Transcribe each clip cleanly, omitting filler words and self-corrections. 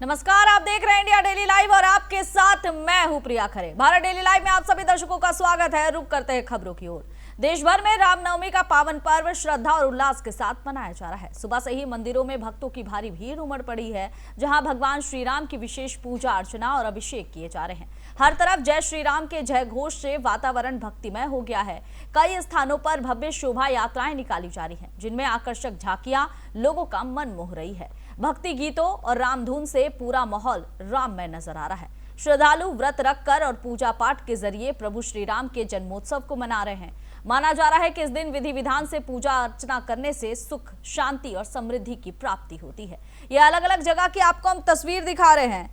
नमस्कार, आप देख रहे हैं इंडिया डेली लाइव और आपके साथ मैं हूं प्रिया खरे। भारत डेली लाइव में आप सभी दर्शकों का स्वागत है। रुक करते हैं खबरों की ओर। देश भर में रामनवमी का पावन पर्व श्रद्धा और उल्लास के साथ मनाया जा रहा है। सुबह से ही मंदिरों में भक्तों की भारी भीड़ उमड़ पड़ी है, जहां भगवान श्री राम की विशेष पूजा अर्चना और अभिषेक किए जा रहे हैं। हर तरफ जय श्री राम के जय घोष से वातावरण भक्तिमय हो गया है। कई स्थानों पर भव्य शोभा यात्राएं निकाली जा रही हैं, जिनमें आकर्षक झांकियां लोगों का मन मोह रही है। भक्ति गीतों और रामधुन से पूरा माहौल राममय नजर आ रहा है। श्रद्धालु व्रत रखकर और पूजा पाठ के जरिए प्रभु श्री राम के जन्मोत्सव को मना रहे हैं। माना जा रहा है कि इस दिन विधि विधान से पूजा अर्चना करने से सुख, शांति और समृद्धि की प्राप्ति होती है। यह अलग अलग जगह की आपको हम तस्वीर दिखा रहे हैं।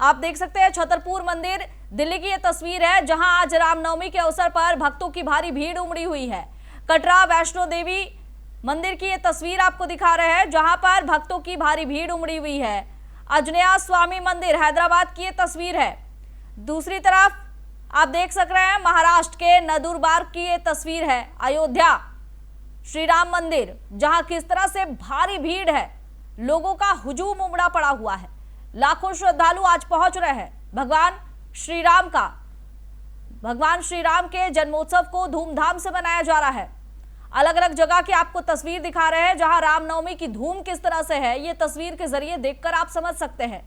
आप देख सकते हैं छतरपुर मंदिर दिल्ली की यह तस्वीर है, जहां आज रामनवमी के अवसर पर भक्तों की भारी भीड़ उमड़ी हुई है। कटरा वैष्णो देवी मंदिर की ये तस्वीर आपको दिखा रहे हैं, जहां पर भक्तों की भारी भीड़ उमड़ी हुई है। आंजनेय स्वामी मंदिर हैदराबाद की ये तस्वीर है। दूसरी तरफ आप देख सक रहे हैं महाराष्ट्र के नंदुरबार की ये तस्वीर है। अयोध्या श्री राम मंदिर, जहां किस तरह से भारी भीड़ है, लोगों का हुजूम उमड़ा पड़ा हुआ है। लाखों श्रद्धालु आज पहुंच रहे हैं भगवान श्री राम के जन्मोत्सव को धूमधाम से मनाया जा रहा है। अलग अलग जगह की आपको तस्वीर दिखा रहे हैं, जहां रामनवमी की धूम किस तरह से है, ये तस्वीर के जरिए देखकर आप समझ सकते हैं।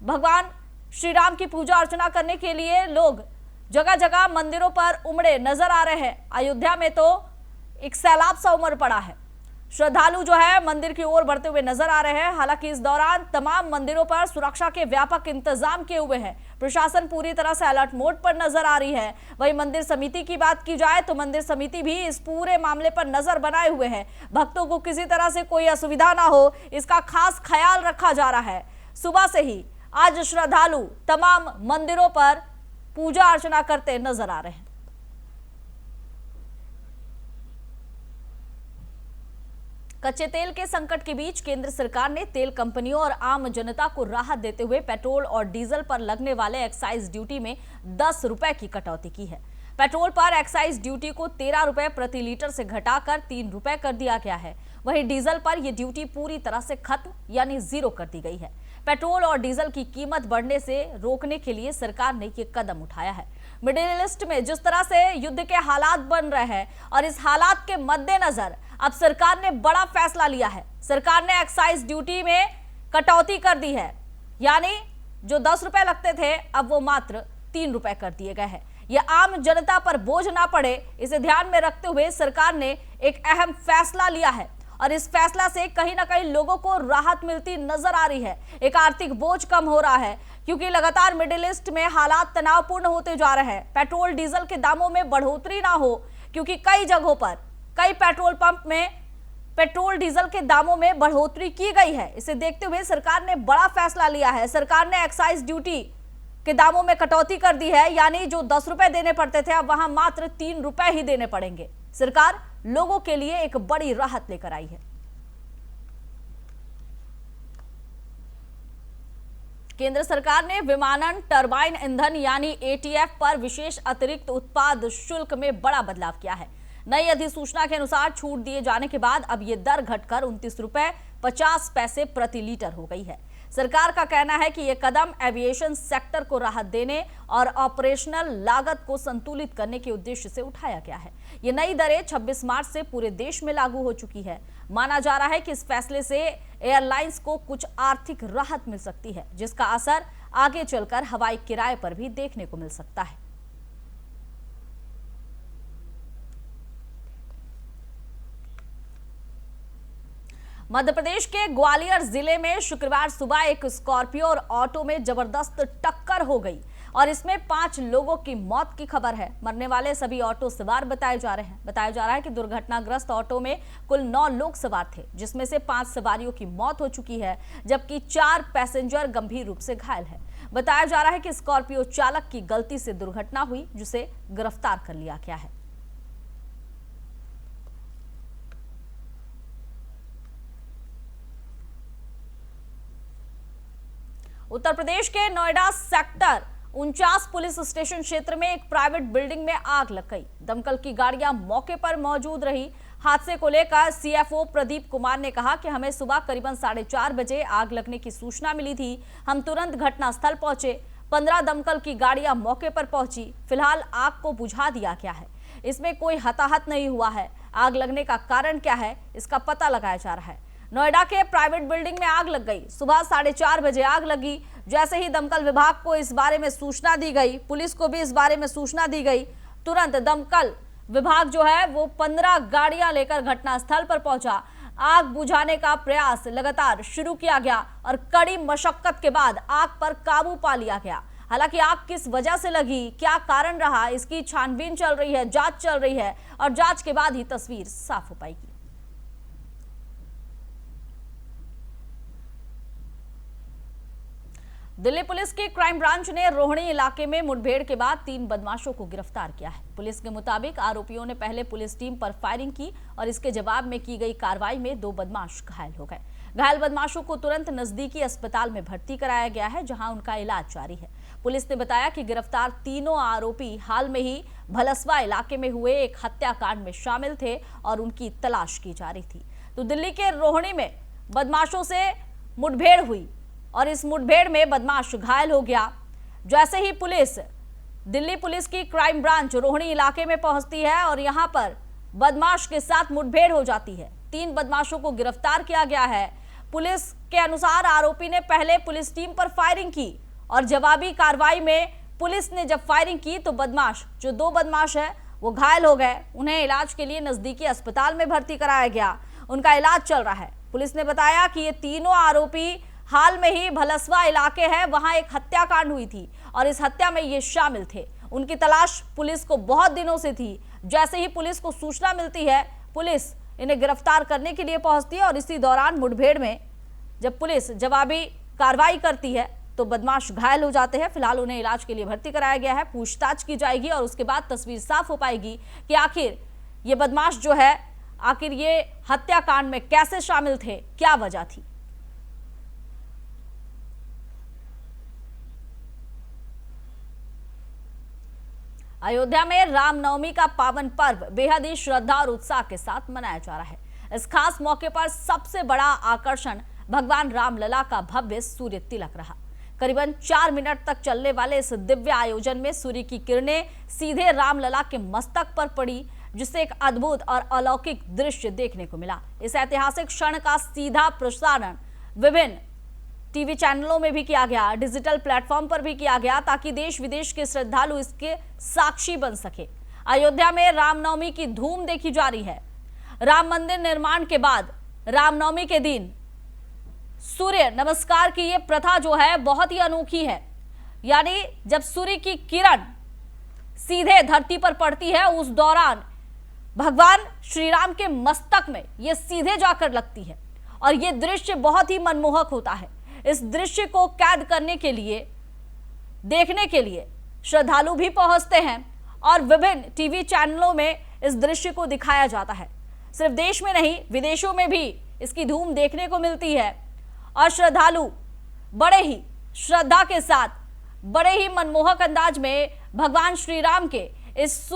भगवान श्री राम की पूजा अर्चना करने के लिए लोग जगह जगह मंदिरों पर उमड़े नजर आ रहे हैं। अयोध्या में तो एक सैलाब सा उमड़ पड़ा है। श्रद्धालु जो है मंदिर की ओर बढ़ते हुए नजर आ रहे हैं। हालांकि इस दौरान तमाम मंदिरों पर सुरक्षा के व्यापक इंतजाम किए हुए हैं। प्रशासन पूरी तरह से अलर्ट मोड पर नजर आ रही है। वहीं मंदिर समिति की बात की जाए तो मंदिर समिति भी इस पूरे मामले पर नजर बनाए हुए है। भक्तों को किसी तरह से कोई असुविधा ना हो, इसका खास ख्याल रखा जा रहा है। सुबह से ही आज श्रद्धालु तमाम मंदिरों पर पूजा अर्चना करते नजर आ रहे हैं। कच्चे तेल के संकट के बीच केंद्र सरकार ने तेल कंपनियों और आम जनता को राहत देते हुए पेट्रोल और डीजल पर लगने वाले एक्साइज ड्यूटी में 10 रुपए की कटौती की है। पेट्रोल पर एक्साइज ड्यूटी को 13 रुपए प्रति लीटर से घटाकर 3 रुपए कर दिया गया है। वहीं डीजल पर यह ड्यूटी पूरी तरह से खत्म यानी जीरो कर दी गई है। पेट्रोल और डीजल की कीमत बढ़ने से रोकने के लिए सरकार ने यह कदम उठाया है। मिडिल ईस्ट में जिस तरह से युद्ध के हालात बन रहे हैं और इस हालात के मद्देनजर अब सरकार ने बड़ा फैसला लिया है। सरकार ने एक्साइज ड्यूटी में कटौती कर दी है, यानी जो 10 रुपए लगते थे अब वो मात्र 3 रुपए कर दिए गए हैं। यह आम जनता पर बोझ ना पड़े, इसे ध्यान में रखते हुए सरकार ने एक अहम फैसला लिया है और इस फैसला से कहीं ना कहीं लोगों को राहत मिलती नजर आ रही है। एक आर्थिक बोझ कम हो रहा है, क्योंकि लगातार मिडिल ईस्ट में हालात तनावपूर्ण होते जा रहे हैं। पेट्रोल डीजल के दामों में बढ़ोतरी ना हो, क्योंकि कई जगहों पर कई पेट्रोल पंप में पेट्रोल डीजल के दामों में बढ़ोतरी की गई है। इसे देखते हुए सरकार ने बड़ा फैसला लिया है। सरकार ने एक्साइज ड्यूटी के दामों में कटौती कर दी है, यानी जो 10 रुपए देने पड़ते थे अब वहां मात्र 3 रुपए ही देने पड़ेंगे। सरकार लोगों के लिए एक बड़ी राहत लेकर आई है। केंद्र सरकार ने विमानन टरबाइन ईंधन यानी एटीएफ पर विशेष अतिरिक्त उत्पाद शुल्क में बड़ा बदलाव किया है। नई अधिसूचना के अनुसार छूट दिए जाने के बाद अब यह दर घटकर 29 रुपए 50 पैसे प्रति लीटर हो गई है। सरकार का कहना है कि यह कदम एविएशन सेक्टर को राहत देने और ऑपरेशनल लागत को संतुलित करने के उद्देश्य से उठाया गया है। ये नई दरें 26 मार्च से पूरे देश में लागू हो चुकी है। माना जा रहा है कि इस फैसले से एयरलाइंस को कुछ आर्थिक राहत मिल सकती है, जिसका असर आगे चलकर हवाई किराए पर भी देखने को मिल सकता है। मध्य प्रदेश के ग्वालियर जिले में शुक्रवार सुबह एक स्कॉर्पियो और ऑटो में जबरदस्त टक्कर हो गई और इसमें 5 लोगों की मौत की खबर है। मरने वाले सभी ऑटो सवार बताया जा रहा है कि दुर्घटनाग्रस्त ऑटो में कुल 9 लोग सवार थे, जिसमें से 5 सवारियों की मौत हो चुकी है, जबकि 4 पैसेंजर गंभीर रूप से घायल है। बताया जा रहा है कि स्कॉर्पियो चालक की गलती से दुर्घटना हुई, जिसे गिरफ्तार कर लिया गया है। उत्तर प्रदेश के नोएडा सेक्टर 49 पुलिस स्टेशन क्षेत्र में एक प्राइवेट बिल्डिंग में आग लग गई। दमकल की गाड़ियां मौके पर मौजूद रही। हादसे को लेकर सीएफओ प्रदीप कुमार ने कहा कि हमें सुबह करीबन 4:30 बजे आग लगने की सूचना मिली थी। हम तुरंत घटनास्थल पहुंचे। 15 दमकल की गाड़ियां मौके पर पहुंची। फिलहाल आग को बुझा दिया गया है। इसमें कोई हताहत नहीं हुआ है। आग लगने का कारण क्या है, इसका पता लगाया जा रहा है। नोएडा के प्राइवेट बिल्डिंग में आग लग गई। सुबह 4:30 बजे आग लगी। जैसे ही दमकल विभाग को इस बारे में सूचना दी गई, पुलिस को भी इस बारे में सूचना दी गई, तुरंत दमकल विभाग जो है वो 15 गाड़ियां लेकर घटनास्थल पर पहुंचा। आग बुझाने का प्रयास लगातार शुरू किया गया और कड़ी मशक्कत के बाद आग पर काबू पा लिया गया। हालांकि आग किस वजह से लगी, क्या कारण रहा, इसकी छानबीन चल रही है, जांच चल रही है और जांच के बाद ही तस्वीर साफ हो पाएगी। दिल्ली पुलिस की क्राइम ब्रांच ने रोहिणी इलाके में मुठभेड़ के बाद 3 बदमाशों को गिरफ्तार किया है। पुलिस के मुताबिक आरोपियों ने पहले पुलिस टीम पर फायरिंग की और इसके जवाब में की गई कार्रवाई में 2 बदमाश घायल हो गए। घायल बदमाशों को तुरंत नजदीकी अस्पताल में भर्ती कराया गया है, जहां उनका इलाज जारी है। पुलिस ने बताया कि गिरफ्तार तीनों आरोपी हाल में ही भलसवा इलाके में हुए एक हत्याकांड में शामिल थे और उनकी तलाश की जा रही थी। तो दिल्ली के रोहिणी में बदमाशों से मुठभेड़ हुई और इस मुठभेड़ में बदमाश घायल हो गया। जैसे ही दिल्ली पुलिस की क्राइम ब्रांच रोहिणी इलाके में पहुंचती है और यहां पर बदमाश के साथ मुठभेड़ हो जाती है। 3 बदमाशों को गिरफ्तार किया गया है। पुलिस के अनुसार आरोपी ने पहले पुलिस टीम पर फायरिंग की और जवाबी कार्रवाई में पुलिस ने जब फायरिंग की तो जो 2 बदमाश है वो घायल हो गए। उन्हें इलाज के लिए नजदीकी अस्पताल में भर्ती कराया गया। उनका इलाज चल रहा है। पुलिस ने बताया कि ये तीनों आरोपी हाल में ही भलसवा इलाके है, वहां एक हत्याकांड हुई थी और इस हत्या में ये शामिल थे। उनकी तलाश पुलिस को बहुत दिनों से थी। जैसे ही पुलिस को सूचना मिलती है, पुलिस इन्हें गिरफ्तार करने के लिए पहुंचती है और इसी दौरान मुठभेड़ में जब पुलिस जवाबी कार्रवाई करती है तो बदमाश घायल हो जाते हैं। फिलहाल उन्हें इलाज के लिए भर्ती कराया गया है। पूछताछ की जाएगी और उसके बाद तस्वीर साफ हो पाएगी कि आखिर ये बदमाश जो है आखिर ये हत्याकांड में कैसे शामिल थे, क्या वजह थी। अयोध्या में रामनवमी का पावन पर्व बेहद ही श्रद्धा और उत्साह के साथ मनाया जा रहा है। इस खास मौके पर सबसे बड़ा आकर्षण भगवान रामलला का भव्य सूर्य तिलक रहा। करीबन 4 मिनट तक चलने वाले इस दिव्य आयोजन में सूर्य की किरणें सीधे रामलला के मस्तक पर पड़ी, जिससे एक अद्भुत और अलौकिक दृश्य देखने को मिला। इस ऐतिहासिक क्षण का सीधा प्रसारण विभिन्न टीवी चैनलों में भी किया गया, डिजिटल प्लेटफॉर्म पर भी किया गया, ताकि देश विदेश के श्रद्धालु इसके साक्षी बन सके। अयोध्या में रामनवमी की धूम देखी जा रही है। राम मंदिर निर्माण के बाद रामनवमी के दिन सूर्य नमस्कार की ये प्रथा जो है बहुत ही अनोखी है। यानी जब सूर्य की किरण सीधे धरती पर पड़ती है, उस दौरान भगवान श्री राम के मस्तक में ये सीधे जाकर लगती है और ये दृश्य बहुत ही मनमोहक होता है। इस दृश्य को कैद करने के लिए, देखने के लिए श्रद्धालु भी पहुंचते हैं और विभिन्न टीवी चैनलों में इस दृश्य को दिखाया जाता है। सिर्फ देश में नहीं, विदेशों में भी इसकी धूम देखने को मिलती है और श्रद्धालु बड़े ही श्रद्धा के साथ, बड़े ही मनमोहक अंदाज में भगवान श्री राम के इस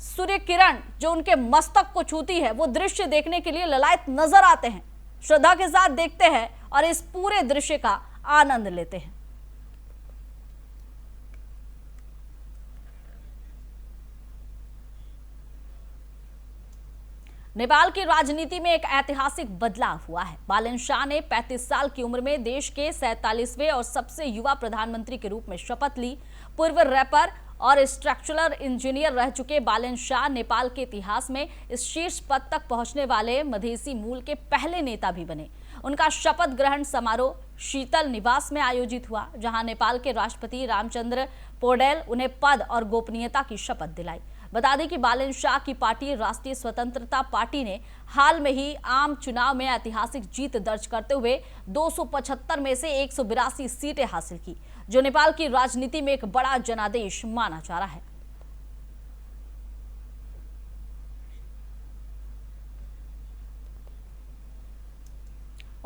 सूर्य किरण जो उनके मस्तक को छूती है, वो दृश्य देखने के लिए ललायत नजर आते हैं। श्रद्धा के साथ देखते हैं और इस पूरे दृश्य का आनंद लेते हैं। नेपाल की राजनीति में एक ऐतिहासिक बदलाव हुआ है। बालन शाह ने 35 साल की उम्र में देश के 47वें और सबसे युवा प्रधानमंत्री के रूप में शपथ ली। पूर्व रैपर और स्ट्रक्चरल इंजीनियर रह चुके बालन शाह नेपाल के इतिहास में इस शीर्ष पद तक पहुंचने वाले मधेसी मूल के पहले नेता भी बने। उनका शपथ ग्रहण समारोह शीतल निवास में आयोजित हुआ, जहां नेपाल के राष्ट्रपति रामचंद्र पौडेल उन्हें पद और गोपनीयता की शपथ दिलाई। बता दें कि बालन शाह की पार्टी राष्ट्रीय स्वतंत्रता पार्टी ने हाल में ही आम चुनाव में ऐतिहासिक जीत दर्ज करते हुए 275 में से 182 सीटें हासिल की, जो नेपाल की राजनीति में एक बड़ा जनादेश माना जा रहा है।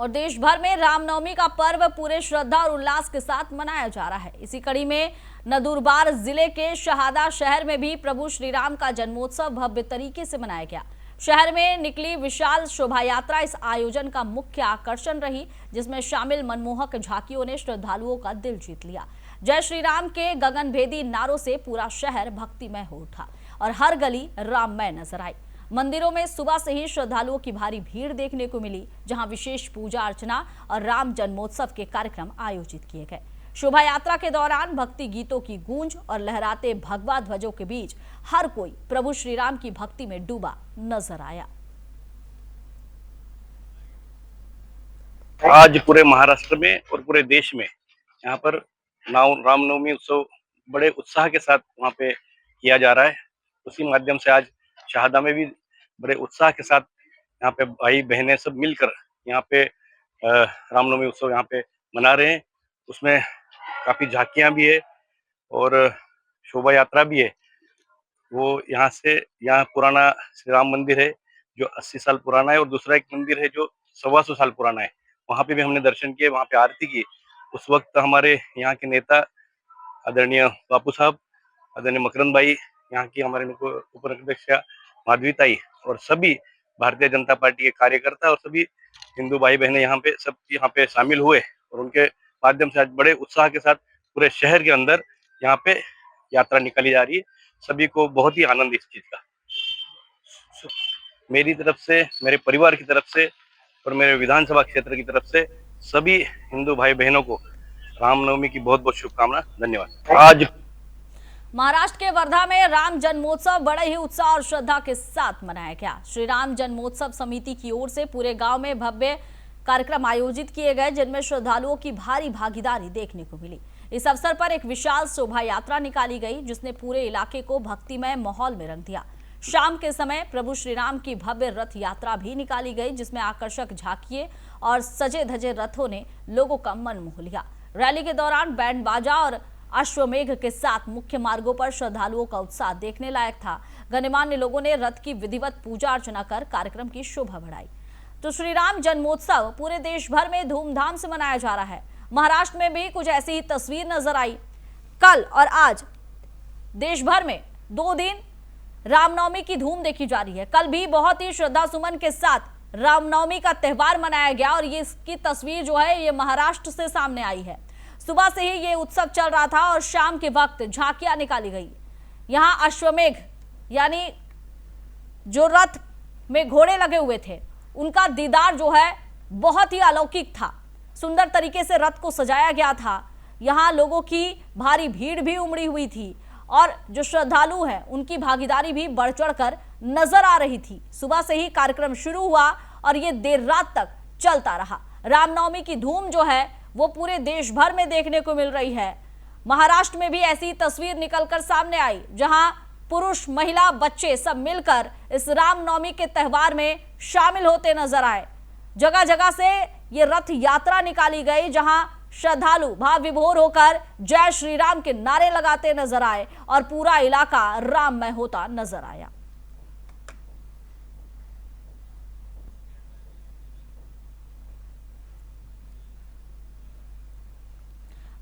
और देश भर में रामनवमी का पर्व पूरे श्रद्धा और उल्लास के साथ मनाया जा रहा है। इसी कड़ी में नंदुरबार जिले के शहादा शहर में भी प्रभु श्री राम का जन्मोत्सव भव्य तरीके से मनाया गया। शहर में निकली विशाल शोभा यात्रा इस आयोजन का मुख्य आकर्षण रही, जिसमें शामिल मनमोहक झांकियों ने श्रद्धालुओं का दिल जीत लिया। जय श्री राम के गगनभेदी नारों से पूरा शहर भक्तिमय हो उठा और हर गली राममय नजर आई। मंदिरों में सुबह से ही श्रद्धालुओं की भारी भीड़ देखने को मिली, जहां विशेष पूजा अर्चना और राम जन्मोत्सव के कार्यक्रम आयोजित किए गए। शोभा यात्रा के दौरान भक्ति गीतों की गूंज और लहराते भगवा ध्वजों के बीच हर कोई प्रभु श्री राम की भक्ति में डूबा नजर आया। आज पूरे महाराष्ट्र में और पूरे देश में यहाँ पर रामनवमी उत्सव बड़े उत्साह के साथ वहाँ पे किया जा रहा है। उसी माध्यम से आज शहादा में भी बड़े उत्साह के साथ यहाँ पे भाई बहनें सब मिलकर यहाँ पे रामनवमी उत्सव यहाँ पे मना रहे हैं। उसमें काफी झांकियां भी है और शोभा यात्रा भी है। वो यहाँ पुराना श्री राम मंदिर है जो 80 साल पुराना है और दूसरा एक मंदिर है जो 125 साल पुराना है। वहां पे भी हमने दर्शन किए, वहां पे आरती की। उस वक्त हमारे यहाँ के नेता आदरणीय बापू साहब, आदरणीय मकरंद भाई, यहाँ की हमारे उप अध्यक्ष माधवी ताई और सभी भारतीय जनता पार्टी के कार्यकर्ता और सभी हिंदू भाई बहने यहाँ पे शामिल हुए और उनके माध्यम से आज बड़े उत्साह के साथ पूरे शहर के अंदर यहाँ पे यात्रा निकाली जा रही है। सभी को बहुत ही आनंद इस चीज का। मेरी तरफ से, मेरे परिवार की तरफ से और मेरे विधानसभा क्षेत्र की तरफ से सभी हिंदू भाई बहनों को रामनवमी की बहुत बहुत शुभकामना। धन्यवाद। आज महाराष्ट्र के वर्धा में राम जन्मोत्सव बड़े ही उत्साह और श्रद्धा के साथ मनाया गया। श्री राम जन्मोत्सव समिति की ओर से पूरे गांव में भव्य कार्यक्रम आयोजित किए गए, जिनमें श्रद्धालुओं की भारी भागीदारी देखने को मिली। इस अवसर पर एक विशाल शोभा यात्रा निकाली गई, जिसने पूरे इलाके को भक्तिमय माहौल में रंग दिया। शाम के समय प्रभु श्री राम की भव्य रथ यात्रा भी निकाली गई, जिसमें आकर्षक झांकियां और सजे धजे रथों ने लोगों का मन मोह लिया। रैली के दौरान बैंड बाजा और अश्वमेघ के साथ मुख्य मार्गों पर श्रद्धालुओं का उत्साह देखने लायक था। गणमान्य लोगों ने रथ की विधिवत पूजा अर्चना कर कार्यक्रम की शोभा बढ़ाई। तो श्री राम जन्मोत्सव पूरे देश भर में धूमधाम से मनाया जा रहा है। महाराष्ट्र में भी कुछ ऐसी ही तस्वीर नजर आई। कल और आज देश भर में 2 दिन रामनवमी की धूम देखी जा रही है। कल भी बहुत ही श्रद्धा सुमन के साथ रामनवमी का त्यौहार मनाया गया और ये इसकी तस्वीर जो है ये महाराष्ट्र से सामने आई है। सुबह से ही ये उत्सव चल रहा था और शाम के वक्त झांकियां निकाली गई। यहाँ अश्वमेघ यानी जो रथ में घोड़े लगे हुए थे, उनका दीदार जो है बहुत ही अलौकिक था। सुंदर तरीके से रथ को सजाया गया था। यहाँ लोगों की भारी भीड़ भी उमड़ी हुई थी और जो श्रद्धालु हैं उनकी भागीदारी भी बढ़ चढ़कर नजर आ रही थी। सुबह से ही कार्यक्रम शुरू हुआ और ये देर रात तक चलता रहा। रामनवमी की धूम जो है वो पूरे देश भर में देखने को मिल रही है। महाराष्ट्र में भी ऐसी तस्वीर निकलकर सामने आई, जहां पुरुष, महिला, बच्चे सब मिलकर इस रामनवमी के त्यौहार में शामिल होते नजर आए। जगह जगह से ये रथ यात्रा निकाली गई, जहां श्रद्धालु भाव विभोर होकर जय श्री राम के नारे लगाते नजर आए और पूरा इलाका राममय होता नजर आया।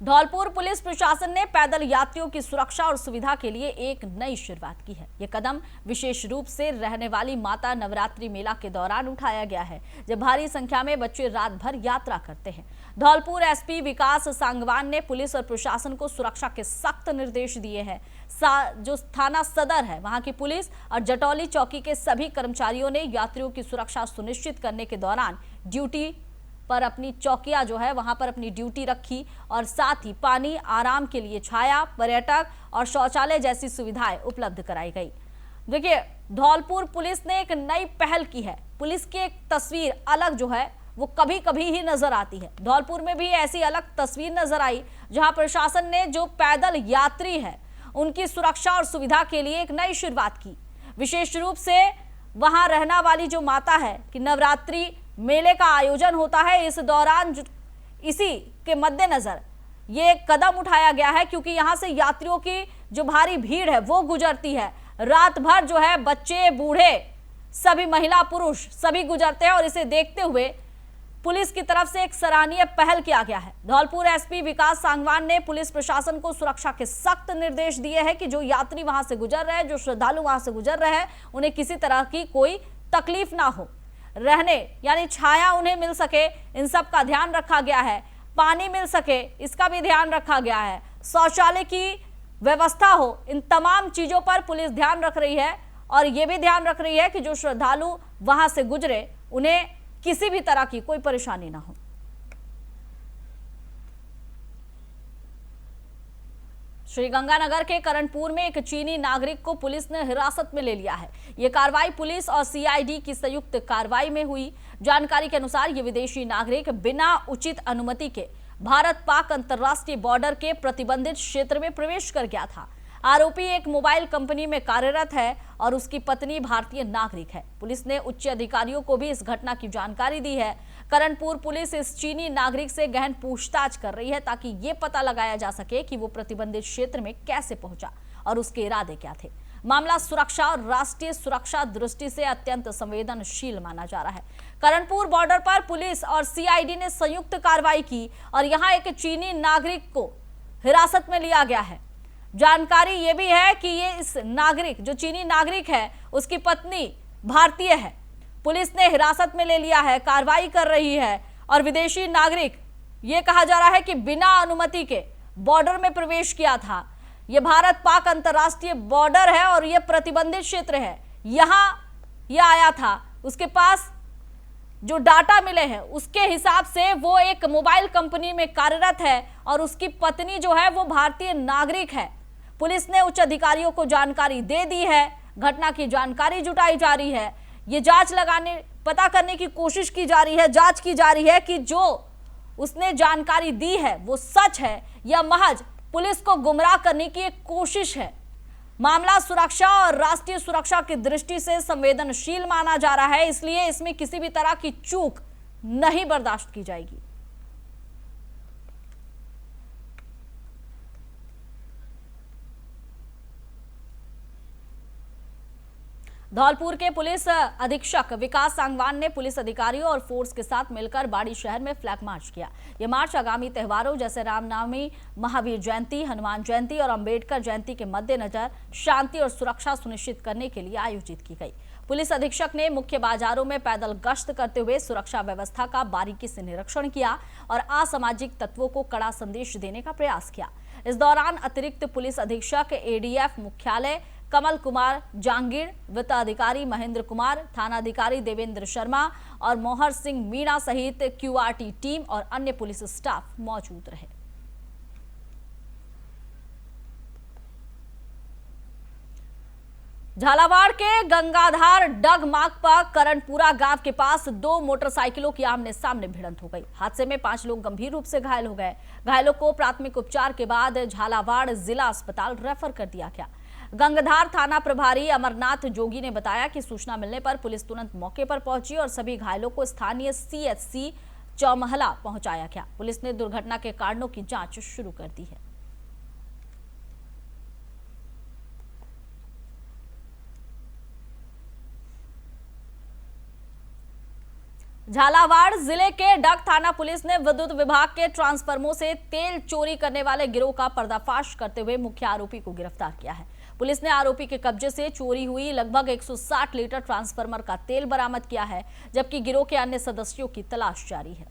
धौलपुर पुलिस प्रशासन ने पैदल यात्रियों की सुरक्षा और सुविधा के लिए एक नई शुरुआत की है। यह कदम विशेष रूप से रहने वाली माता नवरात्रि मेला के दौरान उठाया गया है, जब भारी संख्या में बच्चे रात भर यात्रा करते हैं। धौलपुर एसपी विकास सांगवान ने पुलिस और प्रशासन को सुरक्षा के सख्त निर्देश दिए हैं। जो थाना सदर है वहां की पुलिस और जटौली चौकी के सभी कर्मचारियों ने यात्रियों की सुरक्षा सुनिश्चित करने के दौरान ड्यूटी पर अपनी चौकियां जो है वहां पर अपनी ड्यूटी रखी और साथ ही पानी, आराम के लिए छाया, पर्यटक और शौचालय जैसी सुविधाएं उपलब्ध कराई गई। देखिए, धौलपुर पुलिस ने एक नई पहल की है। पुलिस की एक तस्वीर अलग जो है वो कभी कभी ही नजर आती है। धौलपुर में भी ऐसी अलग तस्वीर नजर आई, जहां प्रशासन ने जो पैदल यात्री है उनकी सुरक्षा और सुविधा के लिए एक नई शुरुआत की। विशेष रूप से वहां रहना वाली जो माता है कि नवरात्रि मेले का आयोजन होता है, इस दौरान इसी के मद्देनजर ये कदम उठाया गया है, क्योंकि यहां से यात्रियों की जो भारी भीड़ है वो गुजरती है। रात भर जो है बच्चे, बूढ़े, सभी महिला, पुरुष सभी गुजरते हैं और इसे देखते हुए पुलिस की तरफ से एक सराहनीय पहल किया गया है। धौलपुर एसपी विकास सांगवान ने पुलिस प्रशासन को सुरक्षा के सख्त निर्देश दिए हैं कि जो यात्री वहां से गुजर रहे हैं, जो श्रद्धालु वहां से गुजर रहे हैं, उन्हें किसी तरह की कोई तकलीफ ना हो, रहने यानी छाया उन्हें मिल सके, इन सब का ध्यान रखा गया है। पानी मिल सके, इसका भी ध्यान रखा गया है। शौचालय की व्यवस्था हो, इन तमाम चीजों पर पुलिस ध्यान रख रही है और ये भी ध्यान रख रही है कि जो श्रद्धालु वहां से गुजरे उन्हें किसी भी तरह की कोई परेशानी ना हो। श्रीगंगानगर के करणपुर में एक चीनी नागरिक को पुलिस ने हिरासत में ले लिया है। यह कार्रवाई पुलिस और सीआईडी की संयुक्त कार्रवाई में हुई। जानकारी के अनुसार यह विदेशी नागरिक बिना उचित अनुमति के भारत पाक अंतर्राष्ट्रीय बॉर्डर के प्रतिबंधित क्षेत्र में प्रवेश कर गया था। आरोपी एक मोबाइल कंपनी में कार्यरत है और उसकी पत्नी भारतीय नागरिक है। पुलिस ने उच्च अधिकारियों को भी इस घटना की जानकारी दी है। करणपुर पुलिस इस चीनी नागरिक से गहन पूछताछ कर रही है ताकि ये पता लगाया जा सके कि वो प्रतिबंधित क्षेत्र में कैसे पहुंचा और उसके इरादे क्या थे। मामला सुरक्षा और राष्ट्रीय सुरक्षा दृष्टि से अत्यंत संवेदनशील माना जा रहा है। करणपुर बॉर्डर पर पुलिस और सीआईडी ने संयुक्त कार्रवाई की और यहाँ एक चीनी नागरिक को हिरासत में लिया गया है। जानकारी ये भी है कि ये इस नागरिक, जो चीनी नागरिक है, उसकी पत्नी भारतीय है। पुलिस ने हिरासत में ले लिया है, कार्रवाई कर रही है और विदेशी नागरिक, ये कहा जा रहा है कि बिना अनुमति के बॉर्डर में प्रवेश किया था। ये भारत पाक अंतर्राष्ट्रीय बॉर्डर है और ये प्रतिबंधित क्षेत्र है। यहाँ ये आया था, उसके पास जो डाटा मिले हैं उसके हिसाब से वो एक मोबाइल कंपनी में कार्यरत है और उसकी पत्नी जो है वो भारतीय नागरिक है। पुलिस ने उच्च अधिकारियों को जानकारी दे दी है। घटना की जानकारी जुटाई जा रही है। ये पता करने की कोशिश की जा रही है, जांच की जा रही है कि जो उसने जानकारी दी है वो सच है या महज पुलिस को गुमराह करने की एक कोशिश है। मामला सुरक्षा और राष्ट्रीय सुरक्षा की दृष्टि से संवेदनशील माना जा रहा है, इसलिए इसमें किसी भी तरह की चूक नहीं बर्दाश्त की जाएगी। धौलपुर के पुलिस अधीक्षक विकास सांगवान ने पुलिस अधिकारियों और फोर्स के साथ मिलकर बाड़ी शहर में फ्लैग मार्च किया। यह मार्च आगामी त्योहारों जैसे रामनवमी, महावीर जयंती, हनुमान जयंती और अंबेडकर जयंती के मद्देनजर शांति और सुरक्षा सुनिश्चित करने के लिए आयोजित की गई। पुलिस अधीक्षक ने मुख्य बाजारों में पैदल गश्त करते हुए सुरक्षा व्यवस्था का बारीकी से निरीक्षण किया और असामाजिक तत्वों को कड़ा संदेश देने का प्रयास किया। इस दौरान अतिरिक्त पुलिस अधीक्षक एडीएफ मुख्यालय कमल कुमार जांगीर, वित्त अधिकारी महेंद्र कुमार, थानाधिकारी देवेंद्र शर्मा और मोहर सिंह मीणा सहित क्यूआरटी टीम और अन्य पुलिस स्टाफ मौजूद रहे। झालावाड़ के गंगाधार डग मार्ग पर करणपुरा गांव के पास दो मोटरसाइकिलों की आमने सामने भिड़ंत हो गई। हादसे में 5 लोग गंभीर रूप से घायल हो गए। घायलों को प्राथमिक उपचार के बाद झालावाड़ जिला अस्पताल रेफर कर दिया गया। गंगाधार थाना प्रभारी अमरनाथ जोगी ने बताया कि सूचना मिलने पर पुलिस तुरंत मौके पर पहुंची और सभी घायलों को स्थानीय सीएचसी चौमहला पहुंचाया गया। पुलिस ने दुर्घटना के कारणों की जांच शुरू कर दी है। झालावाड़ जिले के डग थाना पुलिस ने विद्युत विभाग के ट्रांसफार्मरों से तेल चोरी करने वाले गिरोह का पर्दाफाश करते हुए मुख्य आरोपी को गिरफ्तार किया है। पुलिस ने आरोपी के कब्जे से चोरी हुई लगभग 160 लीटर ट्रांसफार्मर का तेल बरामद किया है, जबकि गिरोह के अन्य सदस्यों की तलाश जारी है।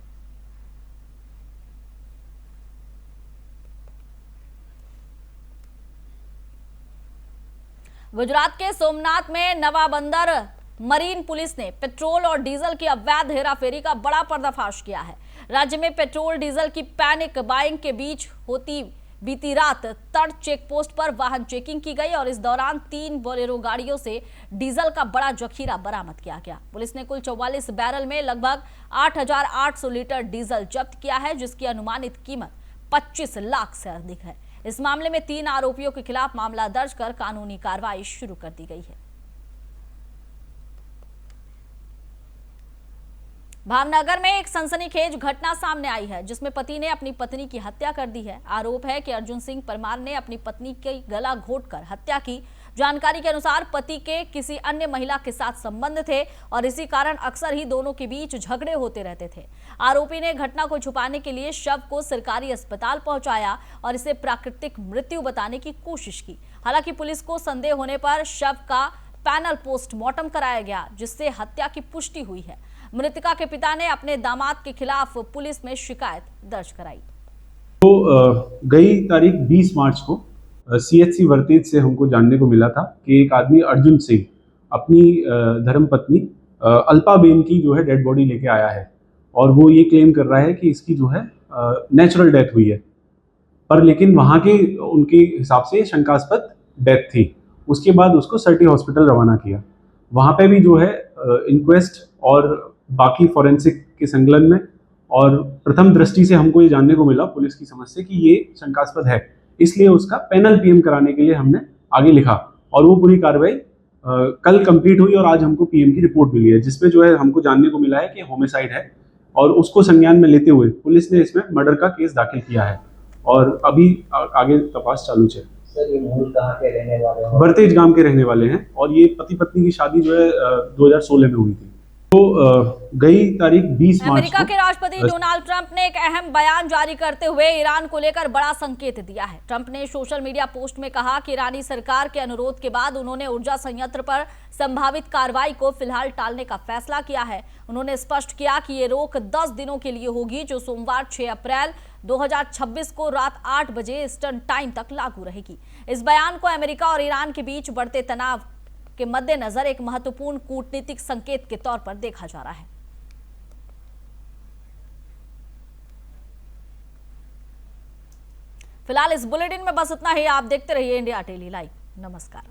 गुजरात के सोमनाथ में नवाबंदर मरीन पुलिस ने पेट्रोल और डीजल की अवैध हेराफेरी का बड़ा पर्दाफाश किया है। राज्य में पेट्रोल डीजल की पैनिक बाइंग के बीच होती बीती रात तट चेक पोस्ट पर वाहन चेकिंग की गई और इस दौरान 3 बोलेरो गाड़ियों से डीजल का बड़ा जखीरा बरामद किया गया। पुलिस ने कुल 44 बैरल में लगभग 8,800 लीटर डीजल जब्त किया है, जिसकी अनुमानित कीमत 25 लाख से अधिक है। इस मामले में 3 आरोपियों के खिलाफ मामला दर्ज कर कानूनी कार्रवाई शुरू कर दी गई है। भावनगर में एक सनसनीखेज घटना सामने आई है, जिसमें पति ने अपनी पत्नी की हत्या कर दी है। आरोप है कि अर्जुन सिंह परमार ने अपनी पत्नी की गला घोंटकर हत्या की। जानकारी के अनुसार पति के किसी अन्य महिला के साथ संबंध थे और इसी कारण अक्सर ही दोनों के बीच झगड़े होते रहते थे। आरोपी ने घटना को छुपाने के लिए शव को सरकारी अस्पताल पहुंचाया और इसे प्राकृतिक मृत्यु बताने की कोशिश की। हालांकि पुलिस को संदेह होने पर शव का पैनल पोस्टमार्टम कराया गया, जिससे हत्या की पुष्टि हुई है। मृतका के पिता ने अपने दामाद के खिलाफ पुलिस में शिकायत दर्ज कराई। तो गई तारीख 20 मार्च को CHC वर्तेज से हमको जानने को मिला था कि एक आदमी अर्जुन सिंह अपनी धर्मपत्नी अल्पाबेन की जो है डेड बॉडी लेके आया है और वो ये क्लेम कर रहा है कि इसकी जो है नेचुरल डेथ हुई है, पर लेकिन वहाँ के उनके हिसाब से शंकास्पद डेथ थी। उसके बाद उसको सर्टी हॉस्पिटल रवाना किया। वहाँ पे भी जो है इंक्वेस्ट और बाकी फॉरेंसिक के संकलन में और प्रथम दृष्टि से हमको ये जानने को मिला पुलिस की समझ से कि ये शंकास्पद है, इसलिए उसका पैनल PM कराने के लिए हमने आगे लिखा और वो पूरी कार्रवाई कल कंप्लीट हुई और आज हमको PM की रिपोर्ट मिली है, जिसमें जो है हमको जानने को मिला है कि होमिसाइड है और उसको संज्ञान में लेते हुए पुलिस ने इसमें मर्डर का केस दाखिल किया है और अभी आगे तपास चालू है। सर, ये मूल कहाँ के रहने वाले हैं? वर्तेज गांव के रहने वाले हैं और ये पति पत्नी की शादी जो है 2016 में हुई थी। तो गई तारीख 20 मार्च अमेरिका को के राष्ट्रपति डोनाल्ड ट्रंप ने एक अहम बयान जारी करते हुए ईरान को लेकर बड़ा संकेत दिया है। ट्रंप ने सोशल मीडिया पोस्ट में कहा कि ईरानी सरकार के अनुरोध के बाद उन्होंने ऊर्जा संयंत्र पर संभावित कार्रवाई को फिलहाल टालने का फैसला किया है। उन्होंने स्पष्ट किया कि ये रोक 10 दिनों के लिए होगी, जो सोमवार 6 अप्रैल 2026 को रात 8 बजे ईस्टर्न टाइम तक लागू रहेगी। इस बयान को अमेरिका और ईरान के बीच बढ़ते तनाव के मद्देनजर एक महत्वपूर्ण कूटनीतिक संकेत के तौर पर देखा जा रहा है। फिलहाल इस बुलेटिन में बस इतना ही। आप देखते रहिए इंडिया डेली लाइव। नमस्कार।